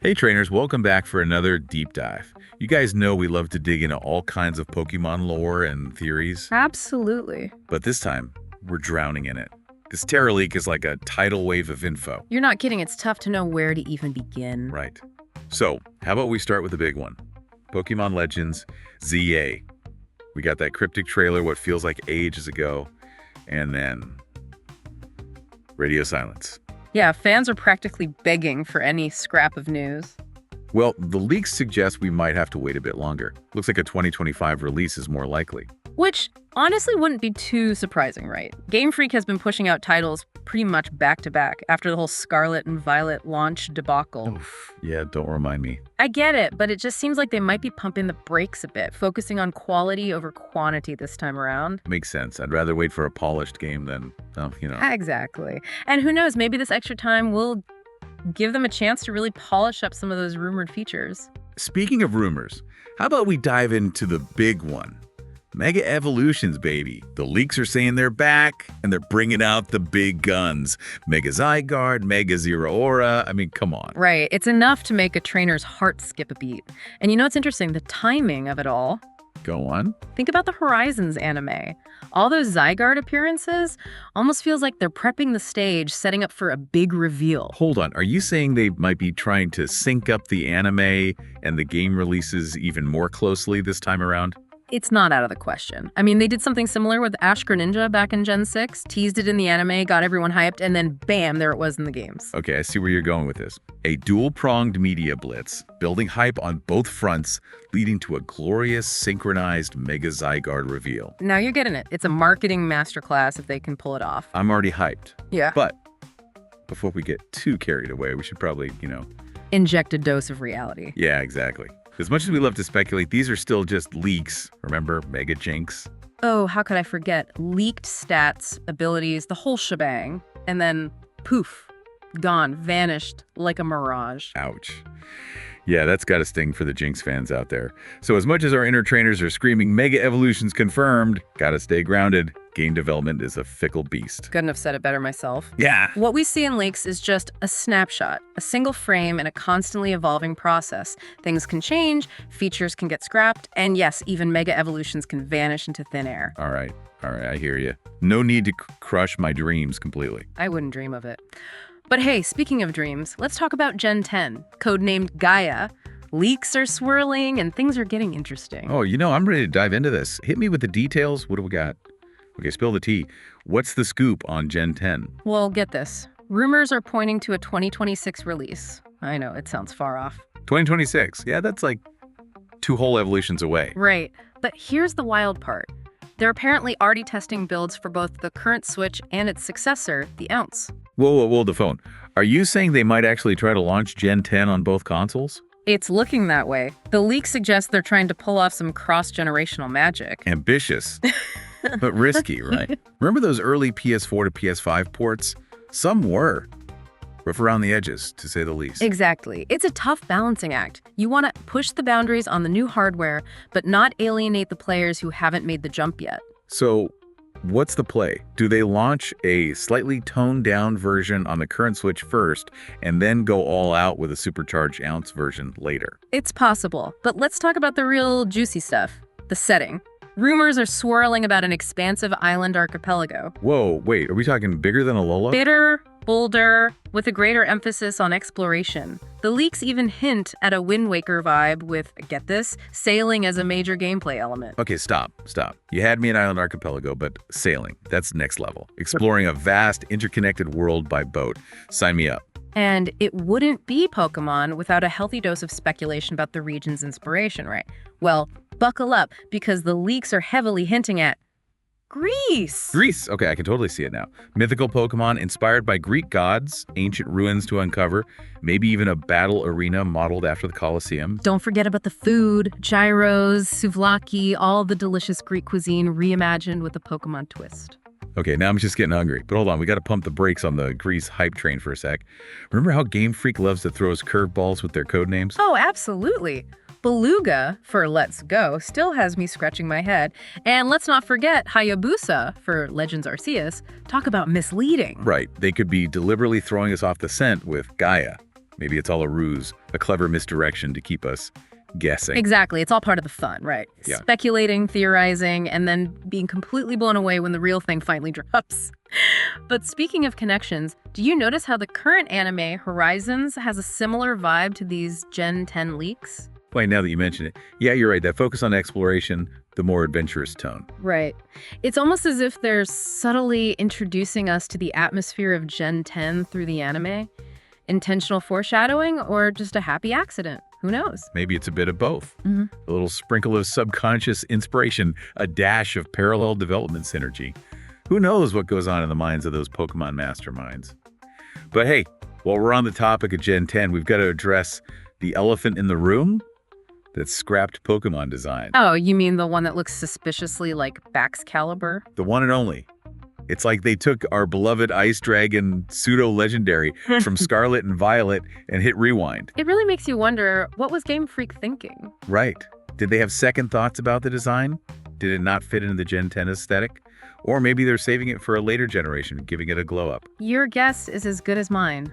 Hey trainers, welcome back for another deep dive. You guys know we love to dig into all kinds of Pokemon lore and theories, Absolutely. but this time, we're drowning in it. This Terra leak is like a tidal wave of info. You're not kidding. It's tough to know where to even begin. Right. So, how about we start with the big one? Pokemon Legends ZA. We got that Cryptic trailer what feels like ages ago, and then radio silence. Yeah, fans are practically begging for any scrap of news. Well, the leaks suggest we might have to wait a bit longer. Looks like a 2025 release is more likely. Which honestly wouldn't be too surprising, right? Game Freak has been pushing out titles pretty much back-to-back after the whole Scarlet and Violet launch debacle. Oof. Yeah, don't remind me. I get it, but it just seems like they might be pumping the brakes a bit, focusing on quality over quantity this time around. Makes sense. I'd rather wait for a polished game than, Exactly. And who knows, maybe this extra time will give them a chance to really polish up some of those rumored features. Speaking of rumors, how about we dive into the big one? Mega Evolutions, baby. The leaks are saying they're back, and they're bringing out the big guns. Mega ZYGARDE, Mega Zero Aura. I mean, come on. Right. It's enough to make a trainer's heart skip a beat. And you know what's interesting? The timing of it all. Go on. Think about the Horizons anime. All those ZYGARDE appearances almost feels like they're prepping the stage, setting up for a big reveal. Hold on. Are you saying they might be trying to sync up the anime and the game releases even more closely this time around? It's not out of the question. I mean, they did something similar with Ash Greninja back in Gen 6, teased it in the anime, got everyone hyped, and then bam, there it was in the games. Okay, I see where you're going with this. A dual-pronged media blitz, building hype on both fronts, leading to a glorious, synchronized Mega ZYGARDE reveal. Now you're getting it. It's a marketing masterclass if they can pull it off. I'm already hyped. Yeah. But before we get too carried away, we should probably, Inject a dose of reality. Yeah, exactly. As much as we love to speculate, these are still just leaks. Remember, Mega Jinx? Oh, how could I forget? Leaked stats, abilities, the whole shebang. And then, poof, gone, vanished like a mirage. Ouch. Yeah, that's got to sting for the Jinx fans out there. So as much as our inner trainers are screaming Mega Evolutions confirmed, gotta stay grounded. Game development is a fickle beast. Couldn't have said it better myself. Yeah. What we see in leaks is just a snapshot, a single frame in a constantly evolving process. Things can change, features can get scrapped, and yes, even Mega Evolutions can vanish into thin air. All right, I hear you. No need to crush my dreams completely. I wouldn't dream of it. But hey, speaking of dreams, let's talk about Gen 10, codenamed Gaia. Leaks are swirling and things are getting interesting. Oh, I'm ready to dive into this. Hit me with the details. What do we got? Okay, spill the tea. What's the scoop on Gen 10? Well, get this. Rumors are pointing to a 2026 release. I know, it sounds far off. 2026. Yeah, that's like 2 whole evolutions away. Right. But here's the wild part. They're apparently already testing builds for both the current Switch and its successor, the Ounce. Whoa, the phone. Are you saying they might actually try to launch Gen 10 on both consoles? It's looking that way. The leaks suggest they're trying to pull off some cross-generational magic. Ambitious, but risky, right? Remember those early PS4 to PS5 ports? Some were. Rough around the edges, to say the least. Exactly. It's a tough balancing act. You want to push the boundaries on the new hardware, but not alienate the players who haven't made the jump yet. So, what's the play? Do they launch a slightly toned-down version on the current Switch first, and then go all out with a supercharged Ounce version later? It's possible, but let's talk about the real juicy stuff, the setting. Rumors are swirling about an expansive island archipelago. Whoa, wait, are we talking bigger than Alola? Bitter, bolder, with a greater emphasis on exploration. The leaks even hint at a Wind Waker vibe with, get this, sailing as a major gameplay element. Okay, stop. You had me at Island Archipelago, but sailing, that's next level. Exploring a vast, interconnected world by boat. Sign me up. And it wouldn't be Pokémon without a healthy dose of speculation about the region's inspiration, right? Well, buckle up, because the leaks are heavily hinting at Greece. Greece. Okay, I can totally see it now. Mythical Pokemon inspired by Greek gods, ancient ruins to uncover, maybe even a battle arena modeled after the Colosseum. Don't forget about the food, gyros, souvlaki, all the delicious Greek cuisine reimagined with a Pokemon twist. Okay, now I'm just getting hungry. But hold on, we got to pump the brakes on the Greece hype train for a sec. Remember how Game Freak loves to throw us curveballs with their code names? Oh, absolutely. Beluga, for Let's Go, still has me scratching my head. And let's not forget Hayabusa, for Legends Arceus. Talk about misleading. Right, they could be deliberately throwing us off the scent with Gaia. Maybe it's all a ruse, a clever misdirection to keep us guessing. Exactly. It's all part of the fun, right? Yeah. Speculating, theorizing, and then being completely blown away when the real thing finally drops. But speaking of connections, do you notice how the current anime, Horizons, has a similar vibe to these Gen 10 leaks? Wait, now that you mention it, yeah, you're right. That focus on exploration, the more adventurous tone. Right. It's almost as if they're subtly introducing us to the atmosphere of Gen 10 through the anime. Intentional foreshadowing or just a happy accident? Who knows? Maybe it's a bit of both. Mm-hmm. A little sprinkle of subconscious inspiration, a dash of parallel development synergy. Who knows what goes on in the minds of those Pokemon masterminds? But hey, while we're on the topic of Gen 10, we've got to address the elephant in the room. That scrapped Pokemon design. Oh, you mean the one that looks suspiciously like Baxcalibur? The one and only. It's like they took our beloved Ice Dragon pseudo-legendary from Scarlet and Violet and hit rewind. It really makes you wonder, what was Game Freak thinking? Right. Did they have second thoughts about the design? Did it not fit into the Gen 10 aesthetic? Or maybe they're saving it for a later generation, giving it a glow up. Your guess is as good as mine.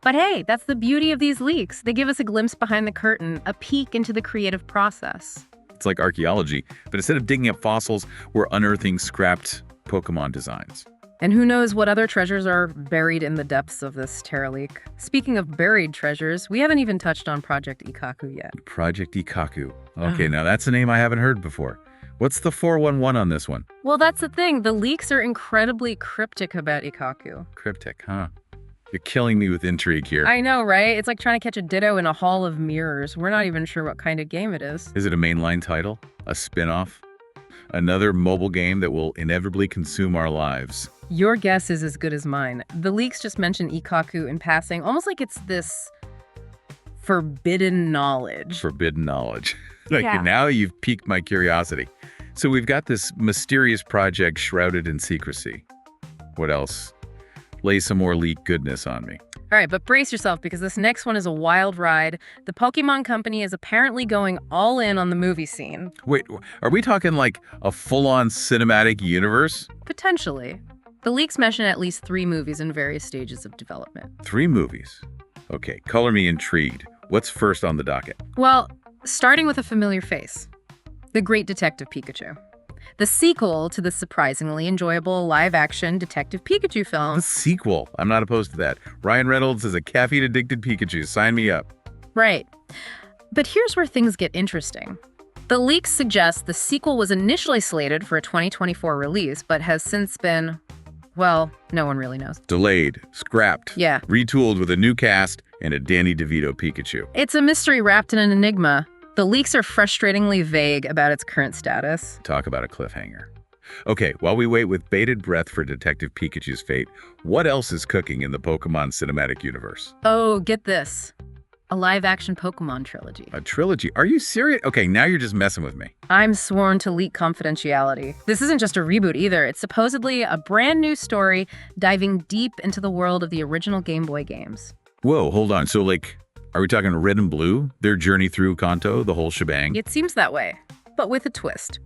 But hey, that's the beauty of these leaks. They give us a glimpse behind the curtain, a peek into the creative process. It's like archaeology, but instead of digging up fossils, we're unearthing scrapped Pokemon designs. And who knows what other treasures are buried in the depths of this Terra leak. Speaking of buried treasures, we haven't even touched on Project Ikaku yet. Project Ikaku. Okay, now that's a name I haven't heard before. What's the 411 on this one? Well, that's the thing. The leaks are incredibly cryptic about Ikaku. Cryptic, huh? You're killing me with intrigue here. I know, right? It's like trying to catch a Ditto in a hall of mirrors. We're not even sure what kind of game it is. Is it a mainline title? A spin-off? Another mobile game that will inevitably consume our lives? Your guess is as good as mine. The leaks just mention Ikaku in passing, almost like it's this forbidden knowledge. Forbidden knowledge. Now you've piqued my curiosity. So we've got this mysterious project shrouded in secrecy. What else? Lay some more leak goodness on me. All right, but brace yourself because this next one is a wild ride. The Pokémon Company is apparently going all in on the movie scene. Wait, are we talking like a full-on cinematic universe? Potentially. The leaks mention at least 3 movies in various stages of development. 3 movies? Okay, color me intrigued. What's first on the docket? Well, starting with a familiar face. The Great Detective Pikachu. The sequel to the surprisingly enjoyable live-action Detective Pikachu film. The sequel. I'm not opposed to that. Ryan Reynolds is a caffeine-addicted Pikachu. Sign me up. Right. But here's where things get interesting. The leaks suggest the sequel was initially slated for a 2024 release, but has since been, well, no one really knows. Delayed, scrapped, Yeah. retooled with a new cast and a Danny DeVito Pikachu. It's a mystery wrapped in an enigma. The leaks are frustratingly vague about its current status. Talk about a cliffhanger. Okay, while we wait with bated breath for Detective Pikachu's fate, what else is cooking in the Pokemon cinematic universe? Oh, get this. A live-action Pokemon trilogy. A trilogy? Are you serious? Okay, now you're just messing with me. I'm sworn to leak confidentiality. This isn't just a reboot either. It's supposedly a brand new story diving deep into the world of the original Game Boy games. Whoa, hold on. So, are we talking Red and Blue? Their journey through Kanto, the whole shebang? It seems that way, but with a twist.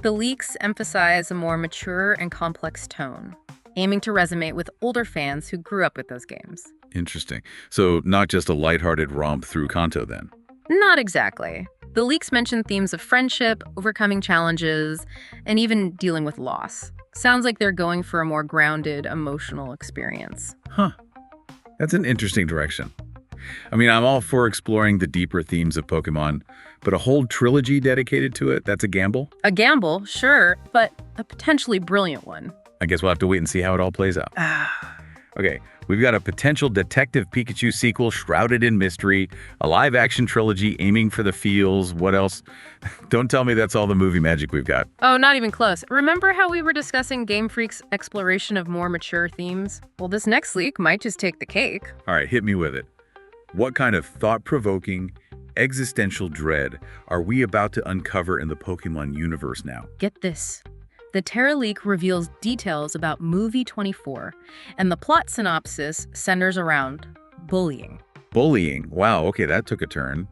The leaks emphasize a more mature and complex tone, aiming to resonate with older fans who grew up with those games. Interesting. So, not just a lighthearted romp through Kanto, then? Not exactly. The leaks mention themes of friendship, overcoming challenges, and even dealing with loss. Sounds like they're going for a more grounded, emotional experience. Huh. That's an interesting direction. I mean, I'm all for exploring the deeper themes of Pokemon, but a whole trilogy dedicated to it, that's a gamble? A gamble, sure, but a potentially brilliant one. I guess we'll have to wait and see how it all plays out. Okay, we've got a potential Detective Pikachu sequel shrouded in mystery, a live-action trilogy aiming for the feels. What else? Don't tell me that's all the movie magic we've got. Oh, not even close. Remember how we were discussing Game Freak's exploration of more mature themes? Well, this next leak might just take the cake. All right, hit me with it. What kind of thought-provoking, existential dread are we about to uncover in the Pokemon universe now? Get this. The Terra leak reveals details about Movie 24, and the plot synopsis centers around bullying. Bullying. Wow, okay, that took a turn.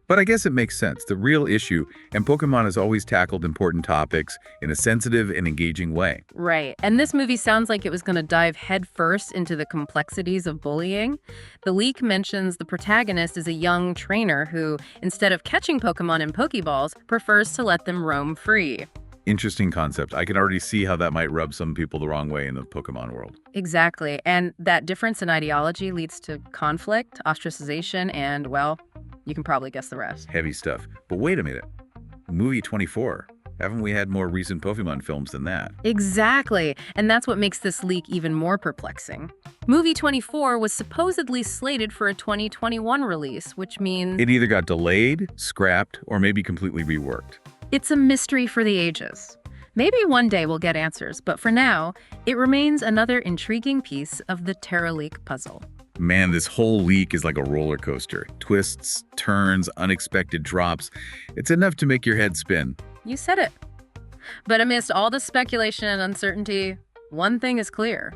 But I guess it makes sense. The real issue, and Pokemon has always tackled important topics in a sensitive and engaging way. Right. And this movie sounds like it was going to dive headfirst into the complexities of bullying. The leak mentions the protagonist is a young trainer who, instead of catching Pokemon in Pokeballs, prefers to let them roam free. Interesting concept. I can already see how that might rub some people the wrong way in the Pokemon world. Exactly. And that difference in ideology leads to conflict, ostracization, and, well, you can probably guess the rest. Heavy stuff. But wait a minute. Movie 24. Haven't we had more recent Pokemon films than that? Exactly. And that's what makes this leak even more perplexing. Movie 24 was supposedly slated for a 2021 release, which means It either got delayed, scrapped, or maybe completely reworked. it's a mystery for the ages. Maybe one day we'll get answers, but for now, it remains another intriguing piece of the Terra leak puzzle. Man, this whole leak is like a roller coaster. Twists, turns, unexpected drops. It's enough to make your head spin. You said it. But amidst all the speculation and uncertainty, one thing is clear.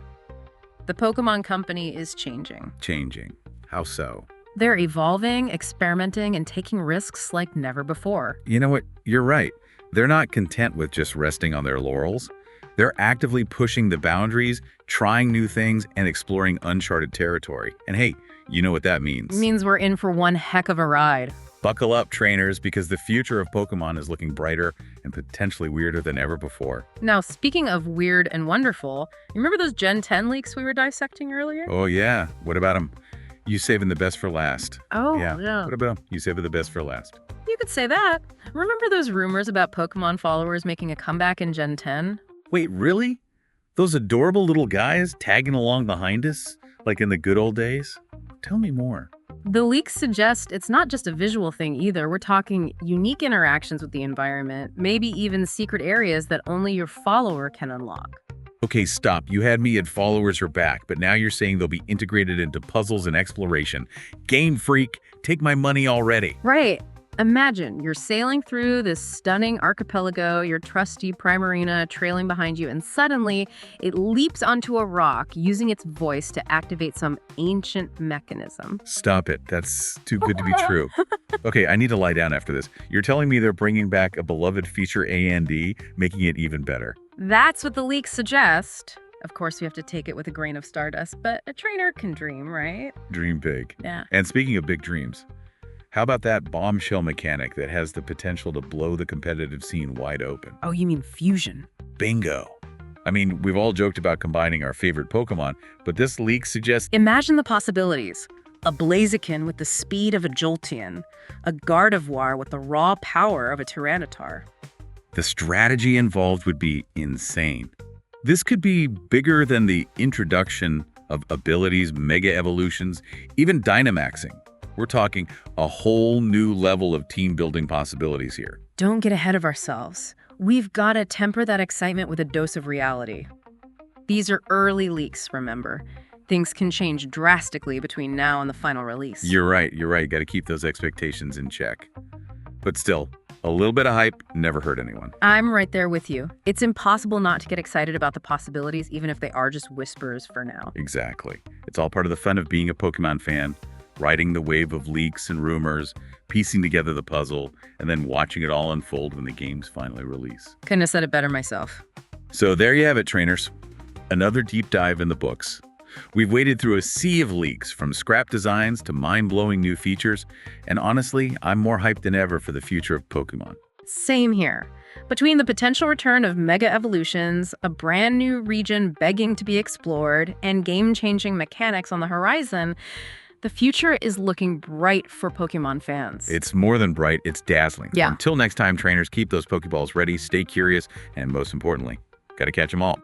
The Pokemon Company is changing. Changing. How so? They're evolving, experimenting, and taking risks like never before. You know what? You're right. They're not content with just resting on their laurels. They're actively pushing the boundaries, trying new things, and exploring uncharted territory. And hey, you know what that means. It means we're in for one heck of a ride. Buckle up, trainers, because the future of Pokemon is looking brighter and potentially weirder than ever before. Now, speaking of weird and wonderful, you remember those Gen 10 leaks we were dissecting earlier? Oh, yeah. What about them? You saving the best for last. Oh, Yeah. yeah. What about them? You saving the best for last. You could say that. Remember those rumors about Pokemon followers making a comeback in Gen 10? Wait, really? Those adorable little guys tagging along behind us, like in the good old days? Tell me more. The leaks suggest it's not just a visual thing either. We're talking unique interactions with the environment, maybe even secret areas that only your follower can unlock. Okay, stop. You had me at followers are back, but now you're saying they'll be integrated into puzzles and exploration. Game Freak, take my money already. Right. Imagine you're sailing through this stunning archipelago, your trusty Primarina trailing behind you, and suddenly it leaps onto a rock using its voice to activate some ancient mechanism. Stop it. That's too good to be true. Okay, I need to lie down after this. You're telling me they're bringing back a beloved feature A&D, making it even better. That's what the leaks suggest. Of course, we have to take it with a grain of stardust, but a trainer can dream, right? Dream big. Yeah. And speaking of big dreams, how about that bombshell mechanic that has the potential to blow the competitive scene wide open? Oh, you mean fusion? Bingo. I mean, we've all joked about combining our favorite Pokemon, but this leak suggests Imagine the possibilities. A Blaziken with the speed of a Jolteon, a Gardevoir with the raw power of a Tyranitar. the strategy involved would be insane. This could be bigger than the introduction of abilities, mega evolutions, even Dynamaxing. We're talking a whole new level of team building possibilities here. Don't get ahead of ourselves. We've got to temper that excitement with a dose of reality. These are early leaks, remember. Things can change drastically between now and the final release. You're right. Got to keep those expectations in check. But still, a little bit of hype never hurt anyone. I'm right there with you. It's impossible not to get excited about the possibilities, even if they are just whispers for now. Exactly. It's all part of the fun of being a Pokemon fan, riding the wave of leaks and rumors, piecing together the puzzle, and then watching it all unfold when the games finally release. Couldn't have said it better myself. So there you have it, trainers. Another deep dive in the books. We've waded through a sea of leaks, from scrap designs to mind-blowing new features, and honestly, I'm more hyped than ever for the future of Pokemon. Same here. Between the potential return of mega evolutions, a brand new region begging to be explored, and game-changing mechanics on the horizon, the future is looking bright for Pokemon fans. It's more than bright, it's dazzling. Yeah. Until next time, trainers, keep those Pokeballs ready, stay curious, and most importantly, gotta catch them all.